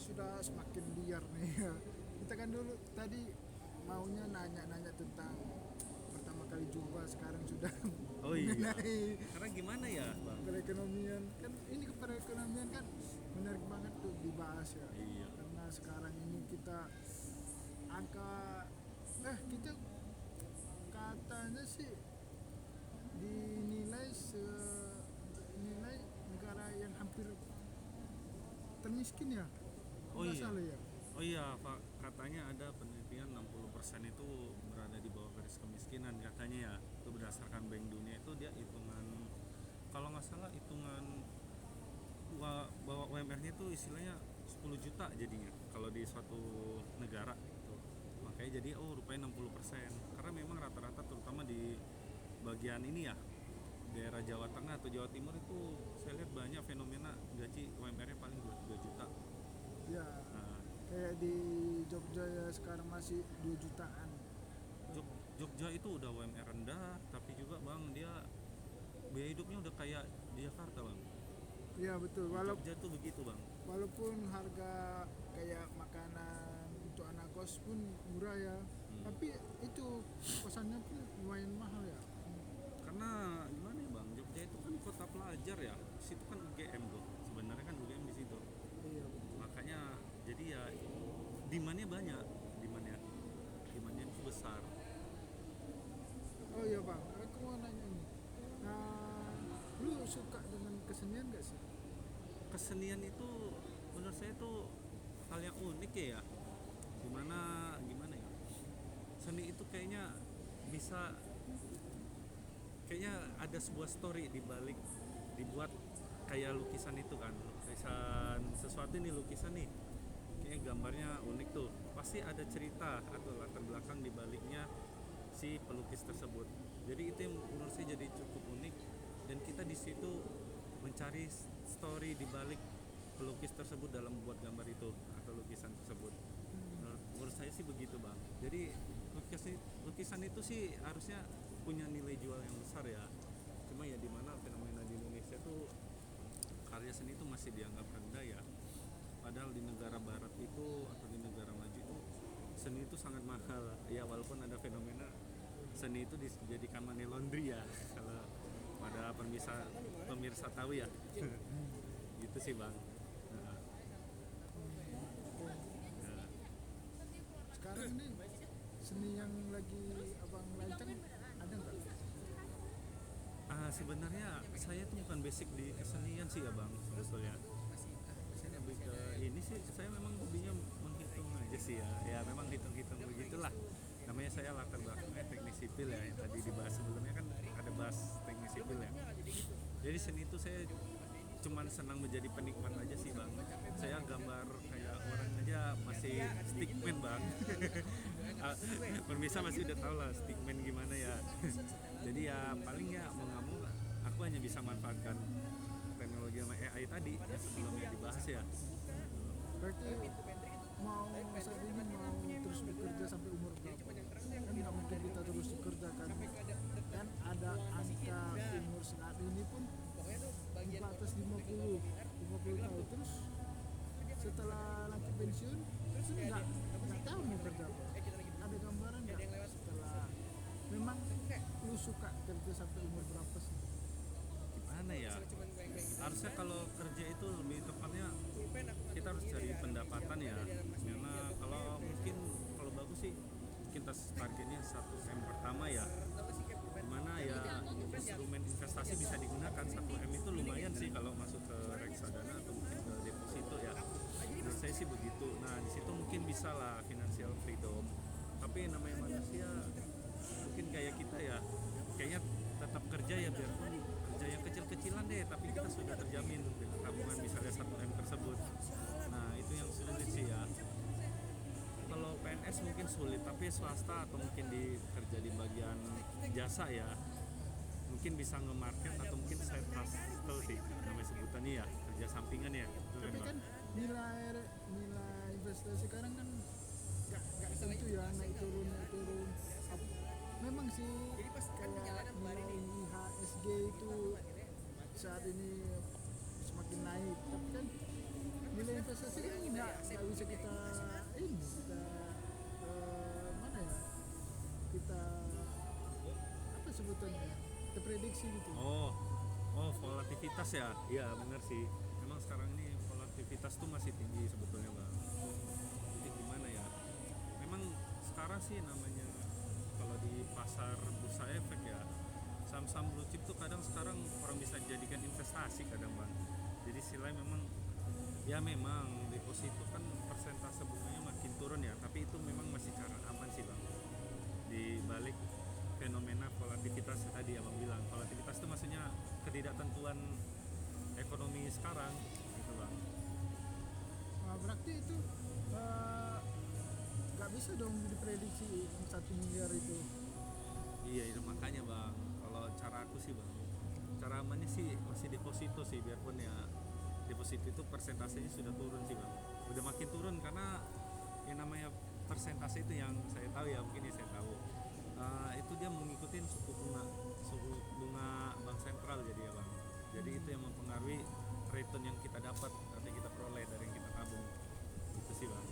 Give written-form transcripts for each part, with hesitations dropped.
sudah semakin liar nih ya. Kita kan dulu tadi maunya nanya-nanya tentang pertama kali jumpa, sekarang sudah Oh iya. mengenai Karena gimana ya, Bang? perekonomian. Kan ini ke perekonomian kan menarik banget tuh dibahas ya. Iya. Karena sekarang ini kita angka kita katanya sih dinilai nilai negara yang hampir termiskin ya. Oh Nggak iya. salah ya. Oh iya, Pak, katanya ada penelitian 60% itu berada di bawah garis kemiskinan katanya ya. Itu berdasarkan Bank Dunia, itu dia hitungan, kalau nggak salah hitungan bahwa UMR-nya itu istilahnya 10 juta jadinya kalau di suatu negara gitu. Makanya jadi rupanya 60%. Karena memang rata-rata terutama di bagian ini ya, daerah Jawa Tengah atau Jawa Timur itu saya lihat banyak fenomena gaji UMR-nya paling 2-3 juta. Ya, Nah, kayak di Jogja ya sekarang masih 2 jutaan. Jogja itu udah UMR rendah, tapi juga Bang dia biaya hidupnya udah kayak di Jakarta Bang. Iya betul. Di Jogja tuh begitu Bang. Walaupun harga kayak makanan untuk anak kos pun murah ya, tapi itu kosannya pun lumayan mahal ya. Karena gimana ya Bang, Jogja itu kan kota pelajar ya. Situ kan UGM tuh. Sebenarnya kan UGM di situ. Iya betul. Makanya jadi ya demand-nya banyak, demand-nya itu besar. Oh iya bang, aku mau nanya nih. Lu suka dengan kesenian gak sih? Kesenian itu menurut saya tuh hal yang unik ya. Gimana ya? Seni itu kayaknya bisa, kayaknya ada sebuah story di balik dibuat kayak lukisan itu kan. Lukisan sesuatu nih, lukisan nih. Kayaknya gambarnya unik tuh. Pasti ada cerita atau latar belakang di baliknya si pelukis tersebut. Jadi itu yang menurut saya jadi cukup unik, dan kita di situ mencari story di balik pelukis tersebut dalam membuat gambar itu atau lukisan tersebut. Menurut saya sih begitu Bang. Jadi lukisan itu sih harusnya punya nilai jual yang besar ya. Cuma ya dimana fenomena di Indonesia tuh karya seni itu masih dianggap rendah ya. Padahal di negara barat itu atau di negara maju itu seni itu sangat mahal ya, walaupun ada fenomena seni itu dijadikan money laundry ya kalau pada pemirsa tahu ya. Gitu sih Bang. Nah, nah. Sekarang ini seni yang lagi abang lancang ada nggak? Sebenarnya saya tuh bukan basic di kesenian sih ya Bang sebetulnya. Saya lebih ke ini sih, saya memang hobinya menghitung aja sih ya. Ya memang hitung-hitung begitulah. Namanya saya latar belakangnya teknik sipil ya, yang tadi dibahas sebelumnya kan ada bahas teknik sipil ya. Jadi seni itu saya cuman senang menjadi penikmat aja sih Bang. Saya gambar kayak orang aja masih stickman Bang. Pemirsa masih udah tahu lah stickman gimana ya. Jadi ya paling ya mau nggak mau aku hanya bisa manfaatkan teknologi sama AI tadi yang sebelumnya dibahas ya. Berarti mau saat ini mau terus bekerja sampai umur berapa? Kan nggak mungkin kita terus bekerja kan ada angka umur saat ini pun di atas 50 tahun, terus setelah nanti pensiun terus nggak tahu mau kerja apa. Ada gambaran nggak setelah memang lu suka kerja sampai umur berapa sih? Gimana ya? Harusnya kalau kerja itu lebih tepatnya kita harus cari pendapatan ya. Karena kalau bagus sih kita targetnya 1M pertama ya. Dimana ya instrumen investasi bisa digunakan 1M itu lumayan sih kalau masuk ke reksadana atau mungkin ke deposito ya. Menurut saya sih begitu. Nah di situ mungkin bisa lah financial freedom. Tapi namanya manusia mungkin kayak kita ya, kayaknya tetap kerja ya, biarpun kerja yang kecil-kecilan deh, tapi kita sudah terjamin dengan tabungan misalnya 1M tersebut. Nah itu yang sulit sih ya. Kalau PNS mungkin sulit, tapi swasta atau mungkin kerja di bagian jasa ya, mungkin bisa nge-market atau mungkin side hustle sih namanya sebutannya ya, kerja sampingan ya. Tapi kan nilai investasi sekarang kan nggak tentu ya, naik turun. Memang sih kayak nilai IHSG itu saat ini semakin naik, tapi kan nilai investasi kan nggak bisa kita ini kita mana ya, kita apa sebutannya, kita prediksi gitu. Oh, volatilitas ya. Iya, benar sih. Memang sekarang ini volatilitas tuh masih tinggi sebetulnya, Bang. Jadi gimana ya? Memang sekarang sih namanya kalau di pasar bursa efek ya, saham-saham blue chip tuh kadang sekarang orang bisa jadikan investasi kadang, Bang. Jadi istilahnya memang deposito kan persentase bunganya makin turun ya, tapi itu memang masih cara aman sih, Bang. Di balik fenomena volatilitas tadi abang bilang, volatilitas itu maksudnya ketidaktentuan ekonomi sekarang gitu, Bang. Nah, berarti itu nggak bisa dong diprediksi 1 miliar itu. Iya, itu makanya, Bang, kalau cara aku sih, Bang, cara amannya sih masih deposito sih, biarpun ya deposito itu persentasenya sudah turun sih, Bang, udah makin turun karena yang namanya persentase itu yang saya tahu ya, mungkin ya saya tahu itu dia mengikuti suku bunga bank sentral, jadi ya, Bang. Jadi itu yang mempengaruhi return yang kita dapat atau yang kita peroleh dari yang kita tabung, itu sih, Bang.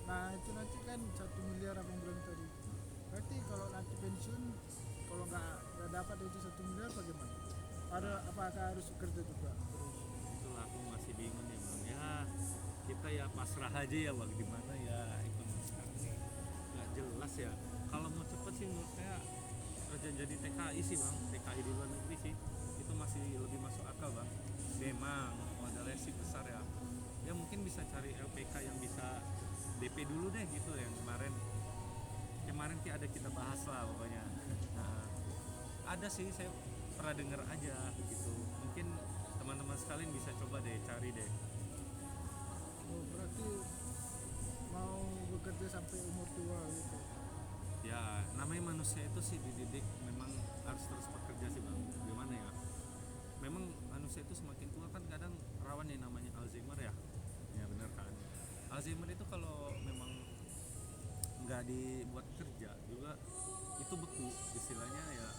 Nah itu nanti kan 1 miliar abang bilang tadi. Berarti kalau nanti pensiun, kalau nggak dapat itu 1 miliar bagaimana? Apakah harus kerja juga terus? Itulah aku masih bingung nih, Bang. Ya kita ya pasrah aja ya, Bang, gimana ya ekonomi sekarang ini nggak jelas ya. Kalau mau cepet sih menurut saya kerja jadi TKI sih, Bang. TKI di luar negeri sih itu masih lebih masuk akal, Bang. Memang modalnya sih besar ya. Ya mungkin bisa cari LPK yang bisa DP dulu deh gitu, yang kemarin ada kita bahas lah pokoknya. Nah, ada sih, saya pernah dengar aja gitu. Mungkin teman-teman sekalian bisa coba deh, cari deh. Oh, berarti mau bekerja sampai umur tua gitu. Ya namanya manusia itu sih dididik memang harus terus bekerja sih, Bang. Gimana ya, memang manusia itu semakin tua kan kadang rawan yang namanya Alzheimer ya. Ya benar kan, Alzheimer itu kalau memang nggak dibuat kerja juga itu beku istilahnya ya,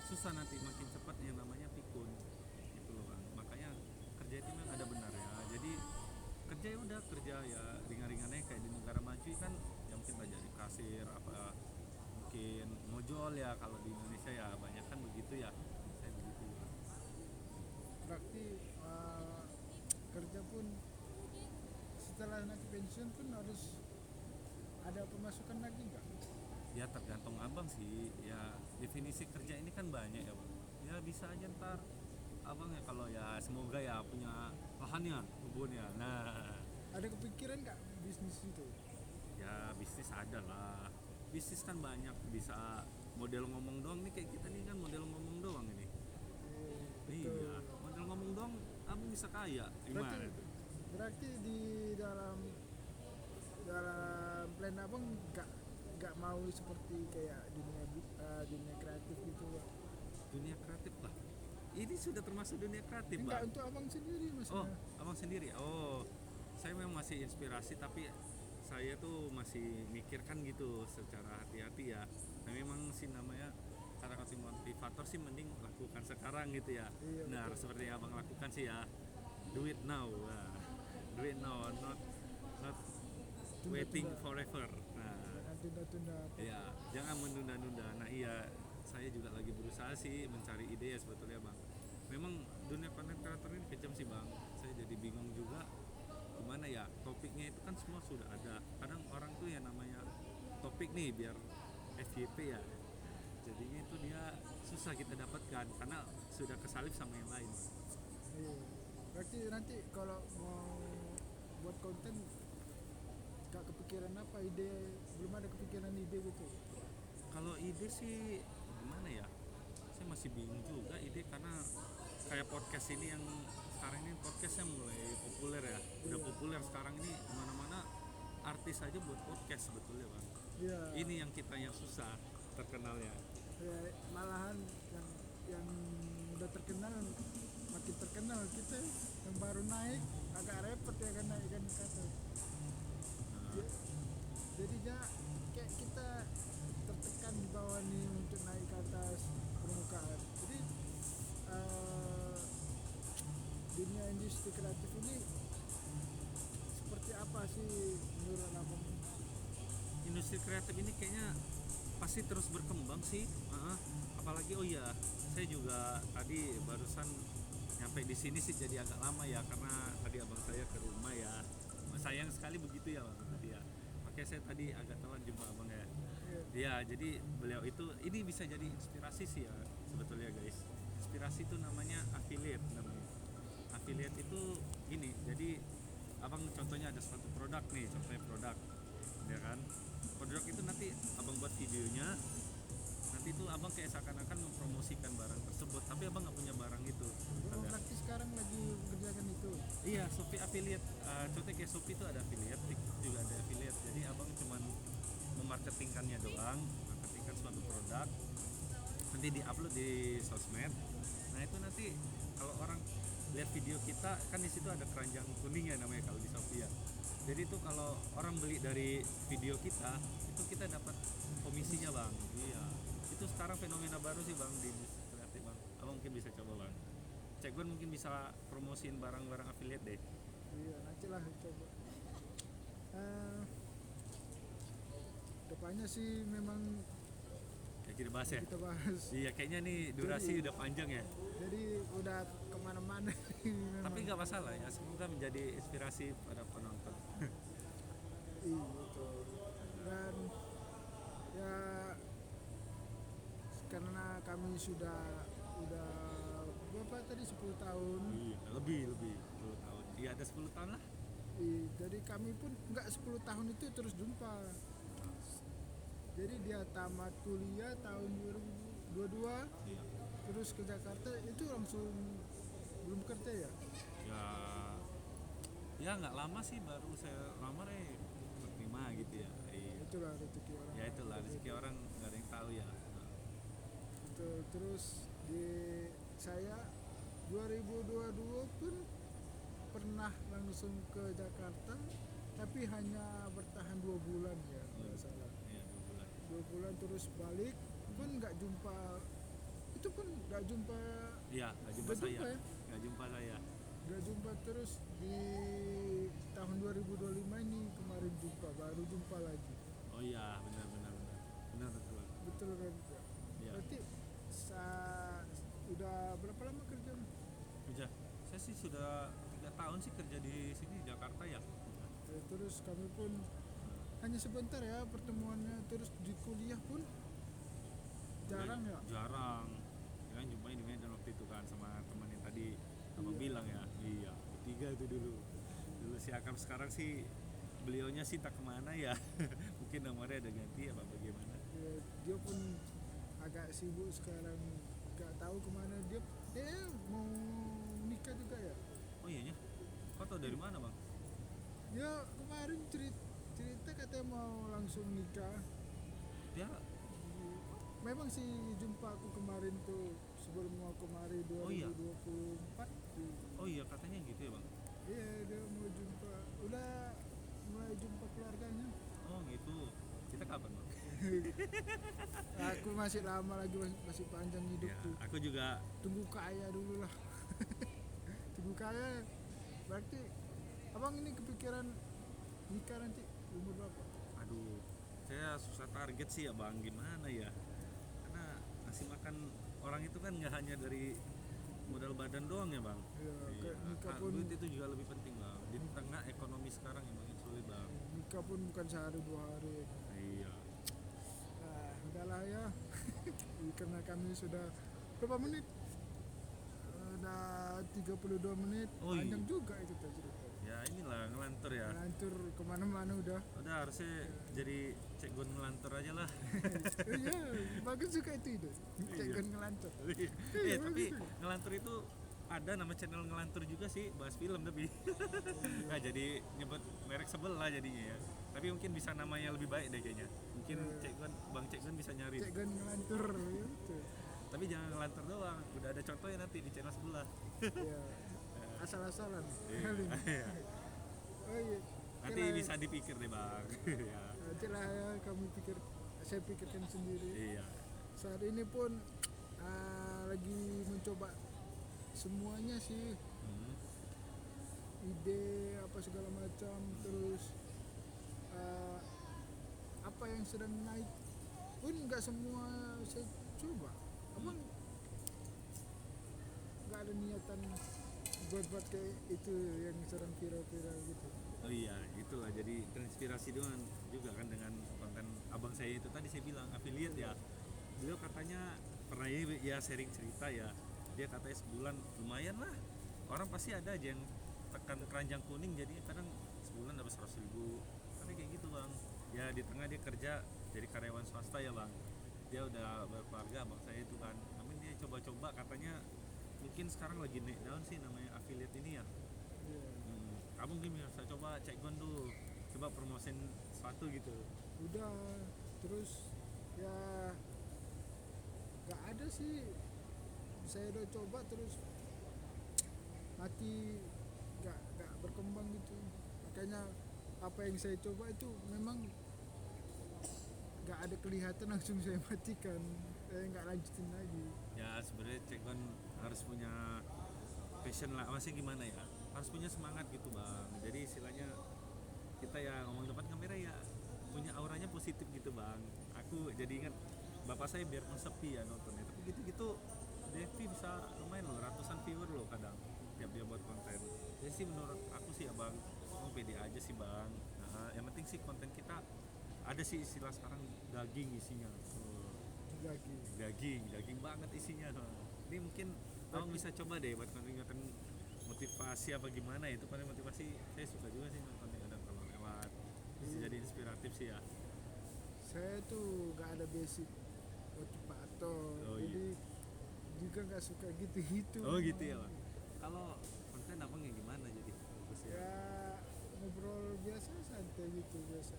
susah nanti makin cepat yang namanya pikun gitu loh, Bang. Makanya kerja itu memang ada benar ya, jadi kerja ya udah kerja ya ringan-ringannya kayak di negara maju kan ya, mungkin lah jadi kasir apa, mungkin mojol ya kalau di Indonesia ya banyak kan begitu ya, saya begitu. Berarti kerja pun setelah nanti pensiun pun harus ada pemasukan lagi nggak? Ya tergantung abang sih ya, definisi kerja ini kan banyak ya, Bang. Ya bisa aja ntar abang ya kalau ya semoga ya punya lahannya, kebunnya. Nah, Ada kepikiran nggak bisnis itu? ya bisnis ada lah, bisnis kan banyak, bisa model ngomong doang nih kayak kita nih kan model ngomong doang ini. Betul. Iya, model ngomong doang abang bisa kaya gimana Berarti, tuh? berarti di dalam plan abang nggak mau seperti kayak dunia kreatif gitu Pak? Dunia kreatif lah, ini sudah termasuk dunia kreatif, Enggak, Bang. untuk abang sendiri Oh, maksudnya. abang sendiri. Oh, saya memang masih inspirasi, tapi saya tuh masih mikirkan gitu secara hati-hati ya. Nah, memang sih namanya kata-kata motivator sih mending lakukan sekarang gitu ya. Iya, Nah, betul. seperti yang abang lakukan sih ya. Do it now. Nah, do it now, not waiting Tunda-tunda. forever. Nah, Jangan tunda-tunda apa. ya, jangan menunda-nunda. Nah, iya, saya juga lagi berusaha sih mencari ide ya sebetulnya, Bang. Memang dunia content creator ini kejam sih, Bang. Saya jadi bingung juga gimana ya, topiknya itu kan semua sudah ada. Kadang orang tuh ya namanya topik nih biar FYP ya. Jadinya itu dia susah kita dapatkan karena sudah kesalip sama yang lain. Iya. Berarti nanti kalau mau buat konten gak kepikiran apa ide, belum ada kepikiran ide gitu. Kalau ide sih gimana ya? Saya masih bingung juga ide karena kayak podcast ini yang sekarang ini podcastnya mulai populer ya, udah populer sekarang ini kemana-mana artis aja buat podcast sebetulnya, Bang. Iya. Ini yang kita yang susah terkenalnya. Ya, malahan yang udah terkenal makin terkenal, kita yang baru naik agak repot ya kan naikkan ke atas. Ja- Jadinya kayak kita tertekan di bawah nih untuk naik ke atas permukaan. Jadi dunia industri kreatif ini seperti apa sih menurut abang? Industri kreatif ini kayaknya pasti terus berkembang sih. Apalagi oh iya, saya juga tadi barusan nyampe di sini sih jadi agak lama ya karena tadi abang saya ke rumah ya. Sayang sekali begitu ya bang tadi ya. Makanya saya tadi agak telat jumpa abang ya. Iya. Ya jadi beliau itu ini bisa jadi inspirasi sih ya sebetulnya guys. Inspirasi itu namanya affiliate namanya. Affiliate itu gini, jadi abang contohnya ada suatu produk nih, contohnya produk, ya kan? Produk itu nanti abang buat videonya, nanti itu abang kayak seakan-akan mempromosikan barang tersebut, tapi abang nggak punya barang itu. Abang Ada. praktis sekarang lagi mengerjakan itu. Iya, Shopee affiliate. Contohnya kayak Shopee itu ada affiliate, TikTok juga ada affiliate. Jadi abang cuman memarketingkannya doang, marketingkan suatu produk, nanti diupload di sosmed. Nah itu nanti kalau orang lihat video kita kan di situ ada keranjang kuningnya namanya kalau di Shopee ya. Jadi itu kalau orang beli dari video kita itu kita dapat komisinya bang. Iya. Itu sekarang fenomena baru sih bang di industri kreatif bang. Abang mungkin bisa coba bang. Cek gue mungkin bisa promosiin barang-barang affiliate deh. Iya, nanti lah coba. Eh, Depannya sih memang Kayak kita bahas ya. kita bahas. Iya kayaknya nih durasi udah panjang ya. Jadi udah kemana-mana. Memang. Tapi nggak masalah ya. Semoga menjadi inspirasi pada penonton. Iya betul. Dan ya karena kami udah berapa tadi 10 tahun. Iya lebih 10 tahun. Iya ada 10 tahun lah. Jadi kami pun nggak 10 tahun itu terus jumpa. Jadi dia tamat kuliah tahun 2022 Iya. terus ke Jakarta itu langsung belum kerja ya. Ya ya nggak lama sih baru saya lamar terima gitu ya. Iya. Itulah rezeki orang. Ya itulah rezeki orang nggak ada yang tahu ya. Betul. Terus di saya 2022 pun pernah langsung ke Jakarta tapi hanya bertahan 2 bulan ya nggak salah. Iya 2 bulan. 2 bulan terus balik pun nggak jumpa, itu pun nggak jumpa, Iya nggak jumpa Nggak jumpa saya. ya? Nggak jumpa saya. nggak jumpa terus di tahun 2025 ini kemarin jumpa, baru jumpa lagi. Oh iya benar betul. Betul kan? Iya. Berarti udah berapa lama kerja? Kerja. Saya sih sudah 3 tahun sih kerja di sini di Jakarta ya. Terus kami pun hanya sebentar ya pertemuannya, terus di kuliah pun jarang ya. Jarang. Ya kan jumpain di Medan waktu itu kan sama teman yang tadi abang Iya. bilang ya. Iya. Bertiga itu dulu. Dulu si Akam sekarang sih beliaunya sih tak kemana ya. Mungkin nomornya ada ganti apa bagaimana. Ya, dia pun agak sibuk sekarang, nggak tahu kemana dia. Dia mau nikah juga ya. Oh iya nya. Kau tahu dari mana bang? Dia kemarin cerita katanya mau langsung nikah. Dia Memang sih jumpa aku kemarin tuh sebelum mau kemari Oh iya? 2024. oh iya katanya gitu ya bang. Iya, dia mau jumpa, udah mulai jumpa keluarganya. Oh gitu. Kita kapan bang? Aku masih lama lagi, masih panjang Ya, hidupku. aku juga Tunggu kaya dulu lah. Tunggu kaya. Berarti abang ini kepikiran nikah nanti umur berapa? aduh saya susah target sih ya bang gimana ya karena ngasih makan orang itu kan nggak hanya dari modal badan doang ya bang. Ya, Iya. nikah pun Duit itu juga lebih penting bang di tengah ekonomi sekarang emang sulit bang. nikah pun bukan sehari 2 hari. Iya Udahlah ya. Karena kami sudah berapa menit? Udah 32 menit. Oh, iya. Panjang juga itu teh cerita. ya inilah ngelantur ya Lantur kemana-mana udah. udah harusnya jadi cek gun ngelantur aja lah. Iya, bagus juga itu. Iya. Jangan ngelantur. Tapi ngelantur itu ada nama channel ngelantur juga sih bahas film tapi nggak jadi nyebut merek sebelah jadinya ya tapi mungkin bisa namanya lebih baik deh kayaknya mungkin bang Cek Gun bisa nyari Jangan ngelantur gitu. tapi jangan ngelantur doang udah ada contohnya nanti di channel sebelah. Ya, asal-asalan. Iya. Iya. Oh iya. Nanti Oke lah, bisa dipikir deh bang. Ya. nanti lah ya saya pikirkan sendiri. Iya. Saat ini pun lagi mencoba semuanya sih, Hmm. ide apa apa segala macam, terus apa yang sedang naik pun nggak semua saya coba. Abang nggak ada niatan buat kayak itu yang sedang viral-viral gitu. Oh iya, itulah jadi terinspirasi dengan juga kan dengan konten abang saya itu tadi saya bilang affiliate ya. Beliau katanya pernah ya sharing cerita ya. Dia katanya sebulan lumayan lah. Orang pasti ada aja yang tekan keranjang kuning jadi kadang sebulan dapat 100.000. Karena kayak gitu bang. Ya di tengah dia kerja jadi karyawan swasta ya bang. Dia udah berkeluarga abang saya itu kan. Namun dia coba-coba katanya mungkin sekarang lagi naik daun sih namanya affiliate ini ya. Iya. Kamu gimana? Saya coba cek dulu, coba promosin sesuatu gitu. Udah, terus ya nggak ada sih, saya udah coba terus mati, nggak berkembang gitu. Makanya apa yang saya coba itu memang nggak ada kelihatan, langsung saya matikan, saya nggak lanjutin lagi. Ya sebenarnya cekon harus punya passion lah, masih gimana ya? Harus punya semangat gitu bang. Jadi istilahnya kita ya ngomong depan kamera ya punya auranya positif gitu bang. Aku jadi ingat bapak saya biarpun sepi ya nontonnya, tapi gitu-gitu Devi bisa lumayan loh, ratusan viewer loh kadang tiap dia buat konten. Jadi sih menurut aku sih ya bang, mau pede aja sih bang. Nah, yang penting sih konten kita ada sih istilah sekarang daging isinya. Lagi Daging banget isinya. Ini mungkin abang bisa coba deh buat konten-konten motivasi apa gimana ya, itu konten motivasi saya suka juga sih nontonnya kadang kalau lewat, bisa jadi inspiratif sih ya. saya tuh nggak ada basic motivator, Oh, jadi juga nggak suka gitu-gitu. Oh gitu ya bang. Kalau konten abang yang gimana jadi fokus ya? Ya ngobrol biasa, santai gitu biasa.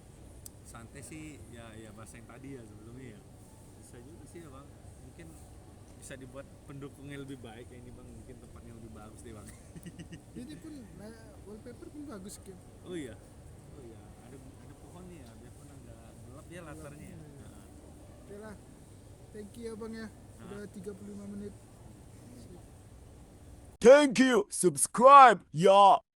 Santai sih ya bahasa yang tadi ya sebelumnya ya. Bisa juga sih ya bang. Mungkin bisa dibuat pendukungnya lebih baik ya ini bang, mungkin tempatnya lebih bagus deh bang. Ini pun wallpaper pun bagus Kim. Oh iya. Oh iya, ada pohon nih ya, biarpun agak gelap ya latarnya ya. Iya. Nah, Oke lah, thank you ya bang ya, udah 35 menit. Thank you. Subscribe, y'all.